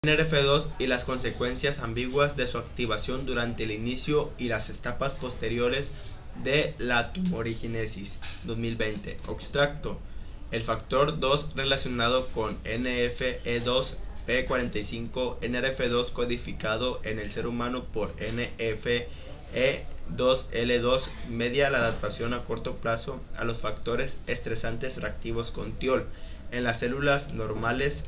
NRF2 y las consecuencias ambiguas de su activación durante el inicio y las etapas posteriores de la tumorigenesis. 2020. Extracto. El factor 2 relacionado con NFE2 P45 NRF2 codificado en el ser humano por NFE2L2 media la adaptación a corto plazo a los factores estresantes reactivos con tiol en las células normales.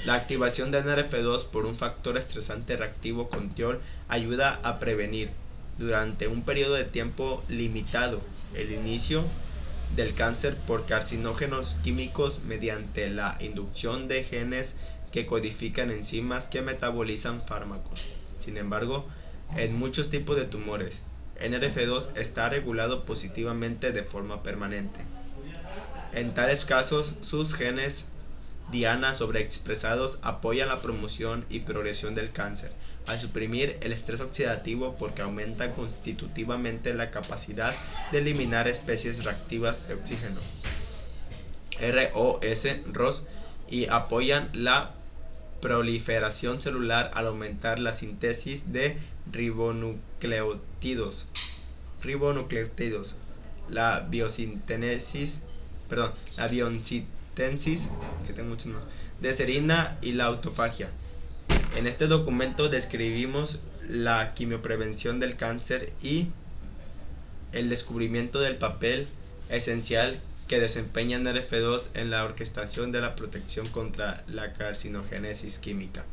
La activación de NRF2 por un factor estresante reactivo con tiol ayuda a prevenir, durante un periodo de tiempo limitado, el inicio del cáncer por carcinógenos químicos mediante la inducción de genes que codifican enzimas que metabolizan fármacos. Sin embargo, en muchos tipos de tumores, NRF2 está regulado positivamente de forma permanente. En tales casos, sus genes diana sobreexpresados apoyan la promoción y progresión del cáncer, al suprimir el estrés oxidativo porque aumentan constitutivamente la capacidad de eliminar especies reactivas de oxígeno, ROS, y apoyan la proliferación celular al aumentar la síntesis de ribonucleótidos, la biosíntesis de serina y la autofagia. En este documento describimos la quimioprevención del cáncer y el descubrimiento del papel esencial que desempeña NRF2 en la orquestación de la protección contra la carcinogénesis química.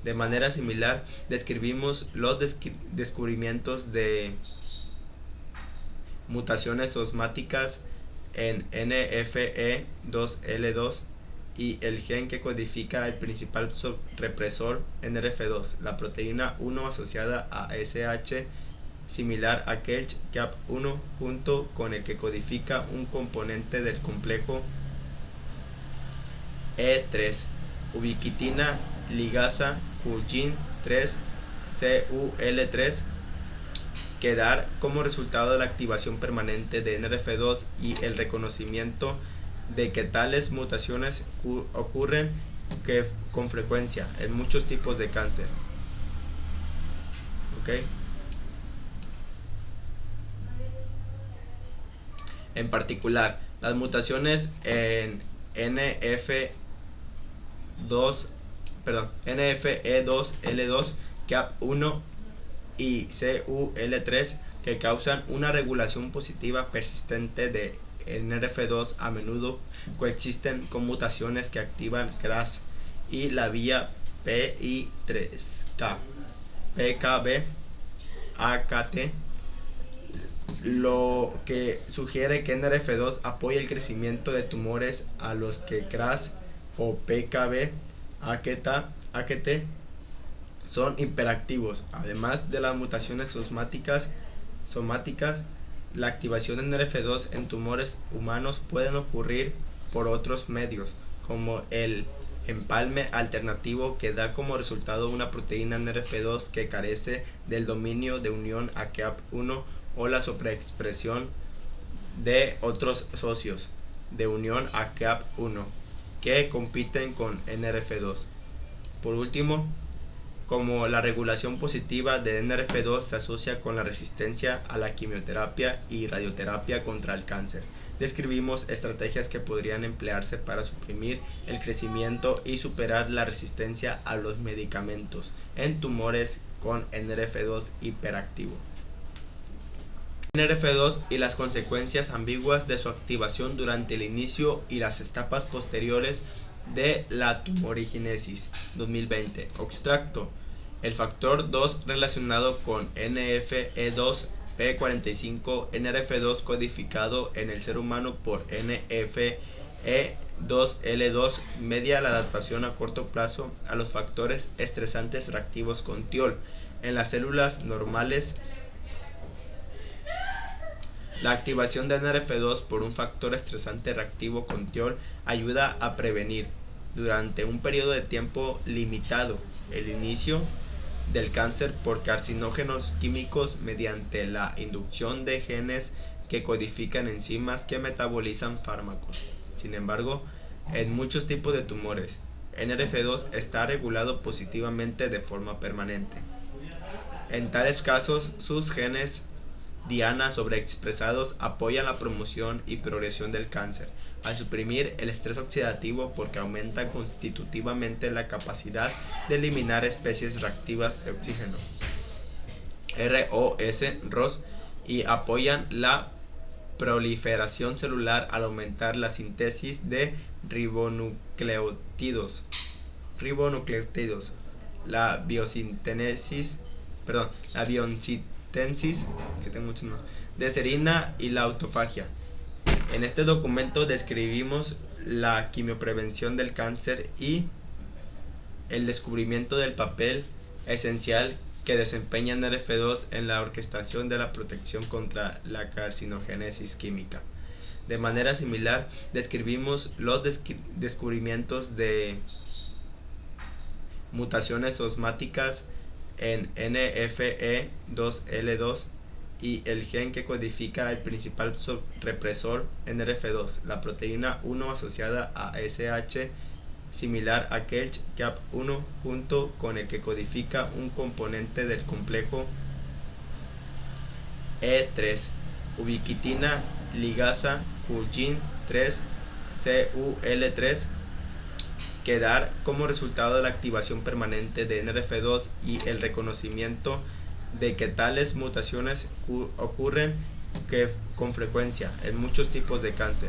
De manera similar, describimos los descubrimientos de mutaciones osmáticas en NFE2L2 y el gen que codifica el principal represor NRF2, la proteína 1 asociada a SH, similar a KELCH-CAP1, junto con el que codifica un componente del complejo E3, ubiquitina ligasa Purgin 3 CUL3, que dar como resultado la activación permanente de NRF2 y el reconocimiento de que tales mutaciones ocurren con frecuencia en muchos tipos de cáncer. ¿Okay? En particular, las mutaciones en NFE2L2, CAP1 y CUL3 que causan una regulación positiva persistente de NRF2 a menudo coexisten con mutaciones que activan KRAS y la vía PI3K, PKB, AKT, lo que sugiere que NRF2 apoya el crecimiento de tumores a los que KRAS o PKB, AKT son hiperactivos. Además de las mutaciones somáticas, la activación de NRF2 en tumores humanos pueden ocurrir por otros medios, como el empalme alternativo que da como resultado una proteína NRF2 que carece del dominio de unión a CAP1 o la sobreexpresión de otros socios de unión a CAP1 que compiten con NRF2. Por último, como la regulación positiva de NRF2 se asocia con la resistencia a la quimioterapia y radioterapia contra el cáncer, describimos estrategias que podrían emplearse para suprimir el crecimiento y superar la resistencia a los medicamentos en tumores con NRF2 hiperactivo. NRF2 y las consecuencias ambiguas de su activación durante el inicio y las etapas posteriores de la tumorigenesis. 2020. Extracto. El factor 2 relacionado con NFE2 P45 NRF2 codificado en el ser humano por NFE2L2 media la adaptación a corto plazo a los factores estresantes reactivos con tiol en las células normales. La activación de NRF2 por un factor estresante reactivo con tiol ayuda a prevenir, durante un periodo de tiempo limitado, el inicio del cáncer por carcinógenos químicos mediante la inducción de genes que codifican enzimas que metabolizan fármacos. Sin embargo, en muchos tipos de tumores, NRF2 está regulado positivamente de forma permanente. En tales casos, sus genes diana sobreexpresados apoyan la promoción y progresión del cáncer, al suprimir el estrés oxidativo porque aumentan constitutivamente la capacidad de eliminar especies reactivas de oxígeno, ROS, y apoyan la proliferación celular al aumentar la síntesis de ribonucleótidos, la biosíntesis, de serina y la autofagia. En este documento describimos la quimioprevención del cáncer y el descubrimiento del papel esencial que desempeña NRF2 en la orquestación de la protección contra la carcinogénesis química. De manera similar, describimos los descubrimientos de mutaciones osmáticas en NFE2L2 y el gen que codifica el principal represor NRF2, la proteína 1 asociada a SH, similar a CAP1, junto con el que codifica un componente del complejo E3, ubiquitina ligasa Purgin 3 CUL3, que dar como resultado de la activación permanente de NRF2 y el reconocimiento de que tales mutaciones ocurren con frecuencia en muchos tipos de cáncer.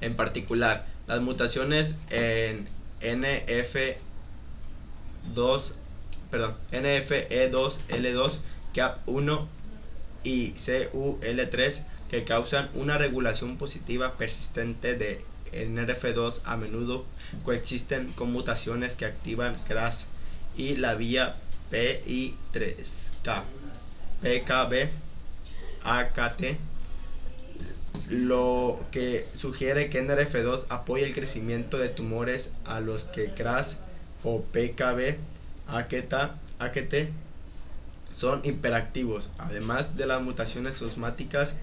En particular, las mutaciones en NFE2L2, CAP1 y CUL3, que causan una regulación positiva persistente de NRF2, a menudo coexisten con mutaciones que activan KRAS y la vía PI3K, PKB, AKT, lo que sugiere que NRF2 apoya el crecimiento de tumores a los que KRAS o PKB, AKT son hiperactivos. Además de las mutaciones somáticas,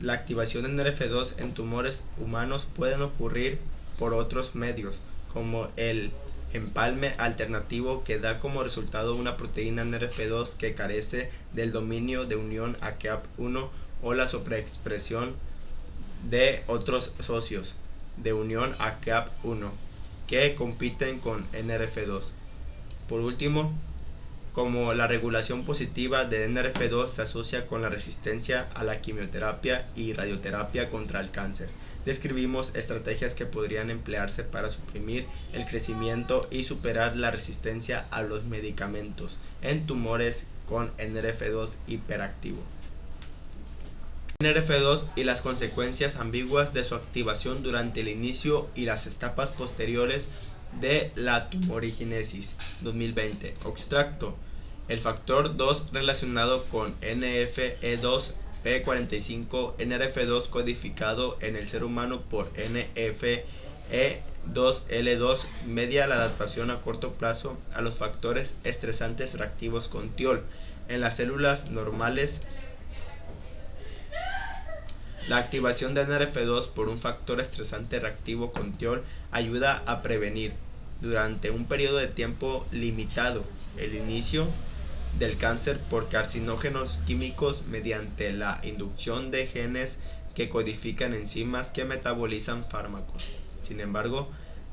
la activación de NRF2 en tumores humanos pueden ocurrir por otros medios, como el empalme alternativo, que da como resultado una proteína NRF2 que carece del dominio de unión a CAP1, o la sobreexpresión de otros socios de unión a CAP1 que compiten con NRF2. Por último, como la regulación positiva de NRF2 se asocia con la resistencia a la quimioterapia y radioterapia contra el cáncer, describimos estrategias que podrían emplearse para suprimir el crecimiento y superar la resistencia a los medicamentos en tumores con NRF2 hiperactivo. NRF2 y las consecuencias ambiguas de su activación durante el inicio y las etapas posteriores de la tumorigénesis. 2020. Extracto. El factor 2 relacionado con NFE2 P45 NRF2 codificado en el ser humano por NFE2L2 media la adaptación a corto plazo a los factores estresantes reactivos con tiol en las células normales. La activación de NRF2 por un factor estresante reactivo con tiol ayuda a prevenir, durante un periodo de tiempo limitado, el inicio del cáncer por carcinógenos químicos mediante la inducción de genes que codifican enzimas que metabolizan fármacos. Sin embargo,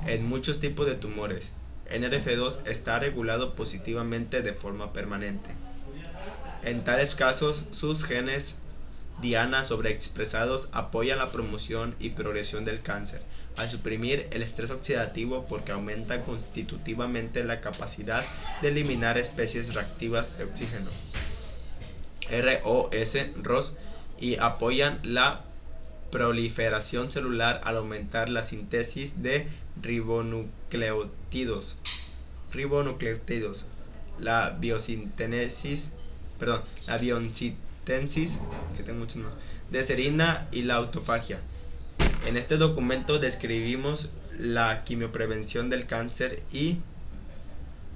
en muchos tipos de tumores, NRF2 está regulado positivamente de forma permanente. En tales casos, sus genes diana sobreexpresados apoyan la promoción y progresión del cáncer, al suprimir el estrés oxidativo porque aumentan constitutivamente la capacidad de eliminar especies reactivas de oxígeno, ROS, y apoyan la proliferación celular al aumentar la síntesis de ribonucleótidos, la biosíntesis de serina y la autofagia. En este documento describimos la quimioprevención del cáncer y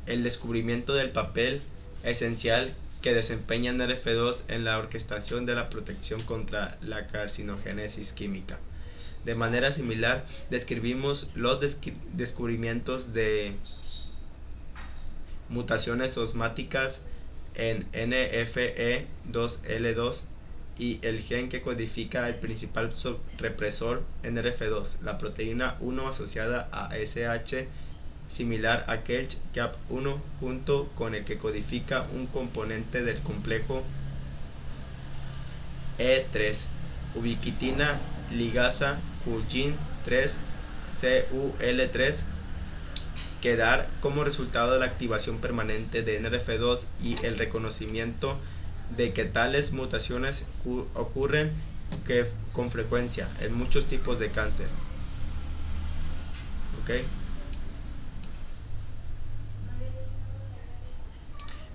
el descubrimiento del papel esencial que desempeña NRF2 en la orquestación de la protección contra la carcinogénesis química. De manera similar, describimos los descubrimientos de mutaciones osmáticas en NFE2L2 y el gen que codifica el principal represor NRF2, la proteína 1 asociada a SH similar a KELCH-CAP1 junto con el que codifica un componente del complejo E3, ubiquitina ligasa Purgin 3 CUL3, que dar como resultado la activación permanente de NRF2 y el reconocimiento de que tales mutaciones ocurren con frecuencia en muchos tipos de cáncer. ¿Okay?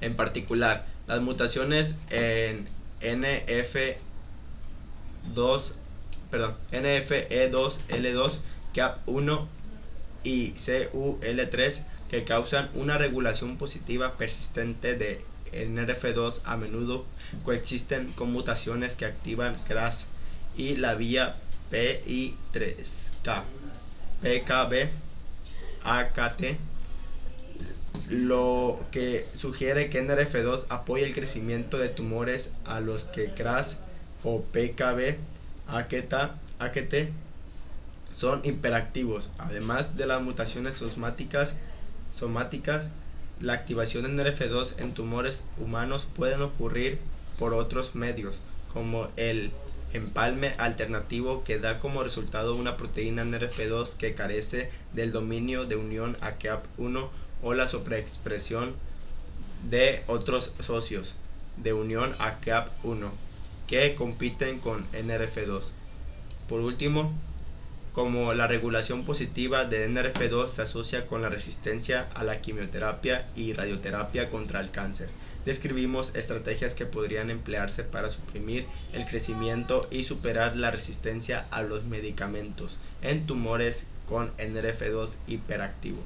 En particular, las mutaciones en NFE2L2, CAP1 y CUL3 que causan una regulación positiva persistente de NRF2 a menudo coexisten con mutaciones que activan KRAS y la vía PI3K, PKB, AKT, lo que sugiere que NRF2 apoya el crecimiento de tumores a los que KRAS o PKB, AKT son hiperactivos. Además de las mutaciones somáticas, la activación de NRF2 en tumores humanos pueden ocurrir por otros medios, como el empalme alternativo que da como resultado una proteína NRF2 que carece del dominio de unión a CAP1 o la sobreexpresión de otros socios de unión a CAP1 que compiten con NRF2. Por último, como la regulación positiva de NRF2 se asocia con la resistencia a la quimioterapia y radioterapia contra el cáncer, describimos estrategias que podrían emplearse para suprimir el crecimiento y superar la resistencia a los medicamentos en tumores con NRF2 hiperactivo.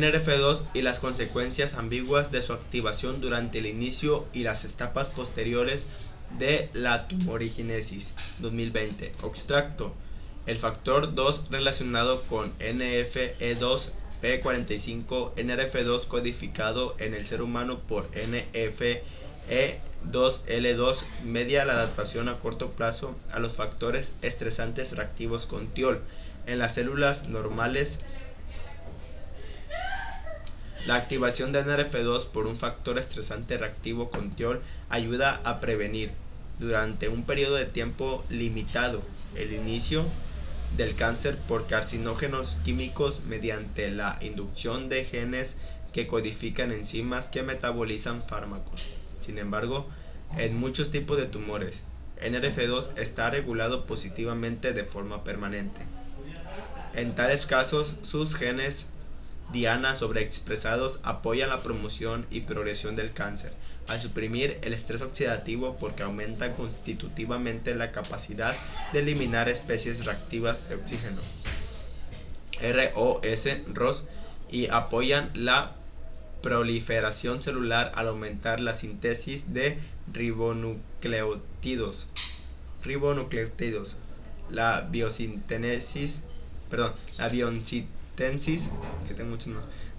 NRF2 y las consecuencias ambiguas de su activación durante el inicio y las etapas posteriores de la tumorigénesis. 2020. Extracto. El factor 2 relacionado con NFE2P45 NRF2 codificado en el ser humano por NFE2L2 media la adaptación a corto plazo a los factores estresantes reactivos con tiol en las células normales. La activación de NRF2 por un factor estresante reactivo con tiol ayuda a prevenir, durante un periodo de tiempo limitado, el inicio del cáncer por carcinógenos químicos mediante la inducción de genes que codifican enzimas que metabolizan fármacos. Sin embargo, en muchos tipos de tumores, NRF2 está regulado positivamente de forma permanente. En tales casos, sus genes diana sobreexpresados apoyan la promoción y progresión del cáncer, al suprimir el estrés oxidativo porque aumentan constitutivamente la capacidad de eliminar especies reactivas de oxígeno, ROS, y apoyan la proliferación celular al aumentar la síntesis de ribonucleótidos, la biosíntesis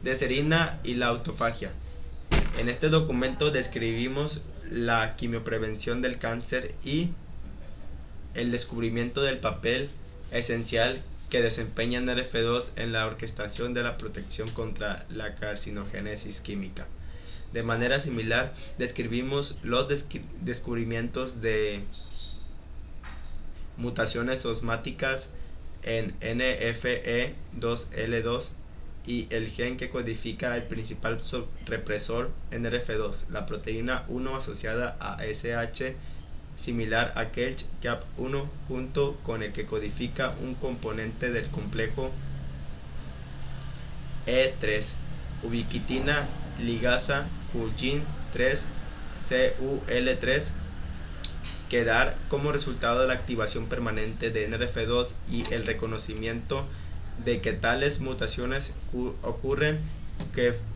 de serina y la autofagia. En este documento describimos la quimioprevención del cáncer y el descubrimiento del papel esencial que desempeña NRF2 en la orquestación de la protección contra la carcinogénesis química. De manera similar, describimos los descubrimientos de mutaciones osmáticas en NFE2L2 y el gen que codifica el principal represor NRF2, la proteína 1 asociada a SH similar a KELCH-CAP1 junto con el que codifica un componente del complejo E3, ubiquitina ligasa Purgin 3 CUL3, que dar como resultado la activación permanente de NRF2 y el reconocimiento de que tales mutaciones ocurren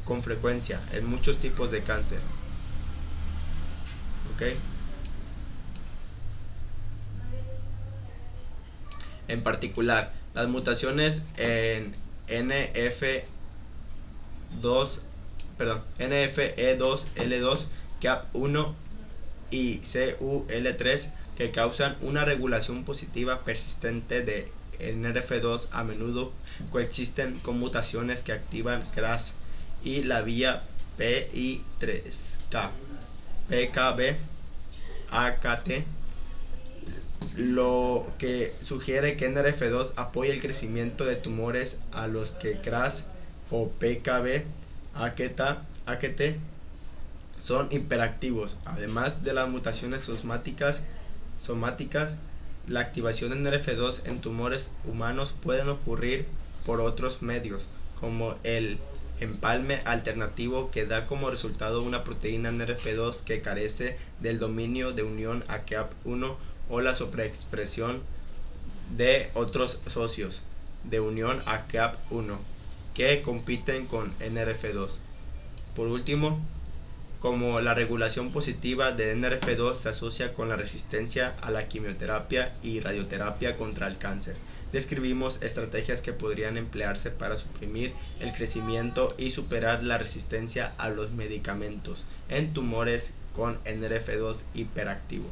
con frecuencia en muchos tipos de cáncer. ¿ok? En particular, las mutaciones en NFE2L2, CAP1 y CUL3 que causan una regulación positiva persistente de NRF2 a menudo coexisten con mutaciones que activan KRAS y la vía PI3K, PKB, AKT, lo que sugiere que NRF2 apoya el crecimiento de tumores a los que KRAS o PKB, AKT son hiperactivos. Además de las mutaciones somáticas, la activación de NRF2 en tumores humanos puede ocurrir por otros medios, como el empalme alternativo que da como resultado una proteína NRF2 que carece del dominio de unión a CAP1 o la sobreexpresión de otros socios de unión a CAP1 que compiten con NRF2. Por último, como la regulación positiva de NRF2 se asocia con la resistencia a la quimioterapia y radioterapia contra el cáncer, describimos estrategias que podrían emplearse para suprimir el crecimiento y superar la resistencia a los medicamentos en tumores con NRF2 hiperactivo.